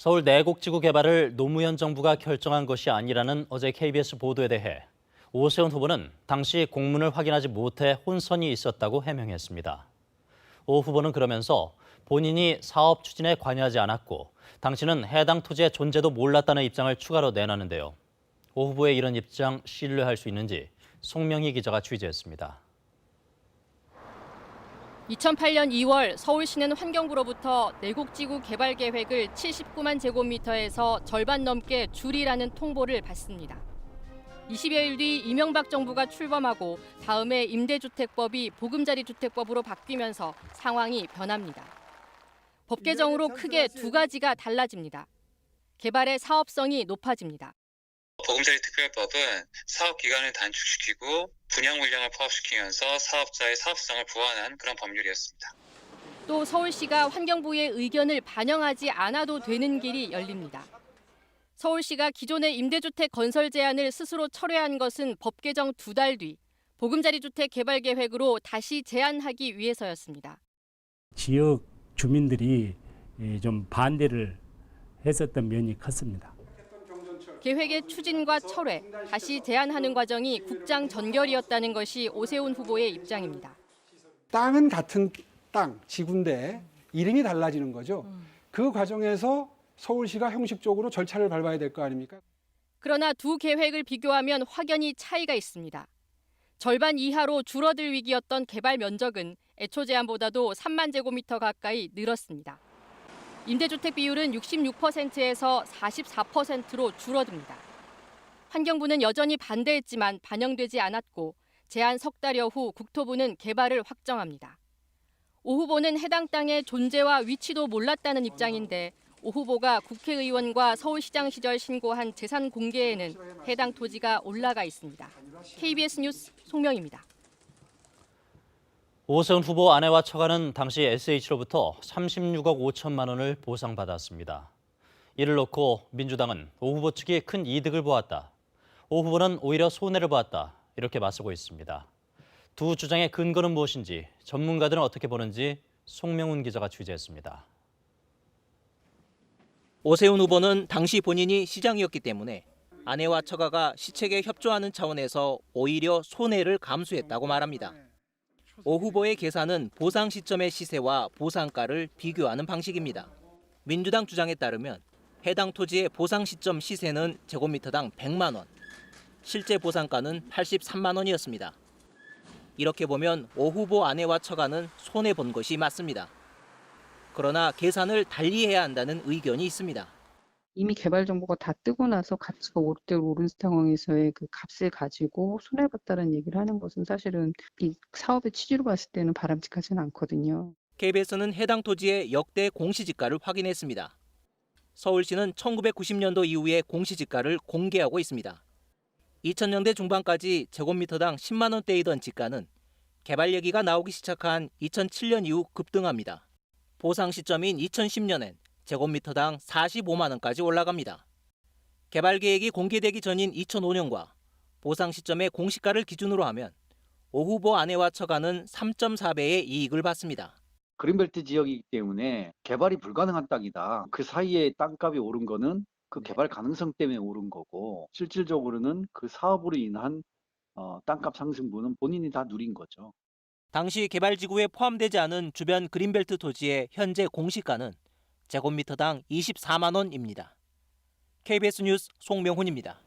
서울 내곡지구 개발을 노무현 정부가 결정한 것이 아니라는 어제 KBS 보도에 대해 오세훈 후보는 당시 공문을 확인하지 못해 혼선이 있었다고 해명했습니다. 오 후보는 그러면서 본인이 사업 추진에 관여하지 않았고 당시는 해당 토지의 존재도 몰랐다는 입장을 추가로 내놨는데요. 오 후보의 이런 입장 신뢰할 수 있는지 송명희 기자가 취재했습니다. 2008년 2월 서울시는 환경부로부터 내곡지구 개발 계획을 79만 제곱미터에서 절반 넘게 줄이라는 통보를 받습니다. 20여일 뒤 이명박 정부가 출범하고 다음해 임대주택법이 보금자리주택법으로 바뀌면서 상황이 변합니다. 법 개정으로 크게 두 가지가 달라집니다. 개발의 사업성이 높아집니다. 보금자리 특별법은 사업 기간을 단축시키고 분양 물량을 포함시키면서 사업자의 사업성을 보완한 그런 법률이었습니다. 또 서울시가 환경부의 의견을 반영하지 않아도 되는 길이 열립니다. 서울시가 기존의 임대주택 건설 제한을 스스로 철회한 것은 법 개정 2달 뒤 보금자리 주택 개발 계획으로 다시 제한하기 위해서였습니다. 지역 주민들이 좀 반대를 했었던 면이 컸습니다. 계획의 추진과 철회, 다시 제한하는 과정이 국장 전결이었다는 것이 오세훈 후보의 입장입니다. 땅은 같은 땅, 지구인데 이름이 달라지는 거죠. 그 과정에서 서울시가 형식적으로 절차를 밟아야 될 거 아닙니까? 그러나 두 계획을 비교하면 확연히 차이가 있습니다. 절반 이하로 줄어들 위기였던 개발 면적은 애초 제한보다도 3만 제곱미터 가까이 늘었습니다. 임대주택 비율은 66%에서 44%로 줄어듭니다. 환경부는 여전히 반대했지만 반영되지 않았고 제한 석 달여 후 국토부는 개발을 확정합니다. 오 후보는 해당 땅의 존재와 위치도 몰랐다는 입장인데 오 후보가 국회의원과 서울시장 시절 신고한 재산 공개에는 해당 토지가 올라가 있습니다. KBS 뉴스 송명희입니다. 오세훈 후보 아내와 처가는 당시 SH로부터 36억 5천만 원을 보상받았습니다. 이를 놓고 민주당은 오 후보 측이 큰 이득을 보았다. 오 후보는 오히려 손해를 보았다. 이렇게 맞서고 있습니다. 두 주장의 근거는 무엇인지, 전문가들은 어떻게 보는지 송명훈 기자가 취재했습니다. 오세훈 후보는 당시 본인이 시장이었기 때문에 아내와 처가가 시책에 협조하는 차원에서 오히려 손해를 감수했다고 말합니다. 오 후보의 계산은 보상 시점의 시세와 보상가를 비교하는 방식입니다. 민주당 주장에 따르면 해당 토지의 보상 시점 시세는 제곱미터당 100만 원, 실제 보상가는 83만 원이었습니다. 이렇게 보면 오 후보 아내와 처가는 손해본 것이 맞습니다. 그러나 계산을 달리 해야 한다는 의견이 있습니다. 이미 개발 정보가 다 뜨고 나서 가치가 오를 오른 상황에서의 그 값을 가지고 손해봤다는 얘기를 하는 것은 사실은 이 사업의 취지로 봤을 때는 바람직하지는 않거든요. KBS는 해당 토지의 역대 공시지가를 확인했습니다. 서울시는 1990년도 이후에 공시지가를 공개하고 있습니다. 2000년대 중반까지 제곱미터당 10만 원대이던 지가는 개발 얘기가 나오기 시작한 2007년 이후 급등합니다. 보상 시점인 2010년엔 제곱미터당 45만 원까지 올라갑니다. 개발 계획이 공개되기 전인 2005년과 보상 시점의 공시가를 기준으로 하면 오 후보 아내와 처가는 3.4배의 이익을 받습니다. 그린벨트 지역이기 때문에 개발이 불가능한 땅이다. 그 사이에 땅값이 오른 거는 그 개발 가능성 때문에 오른 거고 실질적으로는 그 사업으로 인한 땅값 상승분은 본인이 다 누린 거죠. 당시 개발지구에 포함되지 않은 주변 그린벨트 토지의 현재 공시가는 제곱미터당 24만 원입니다. KBS 뉴스 송명훈입니다.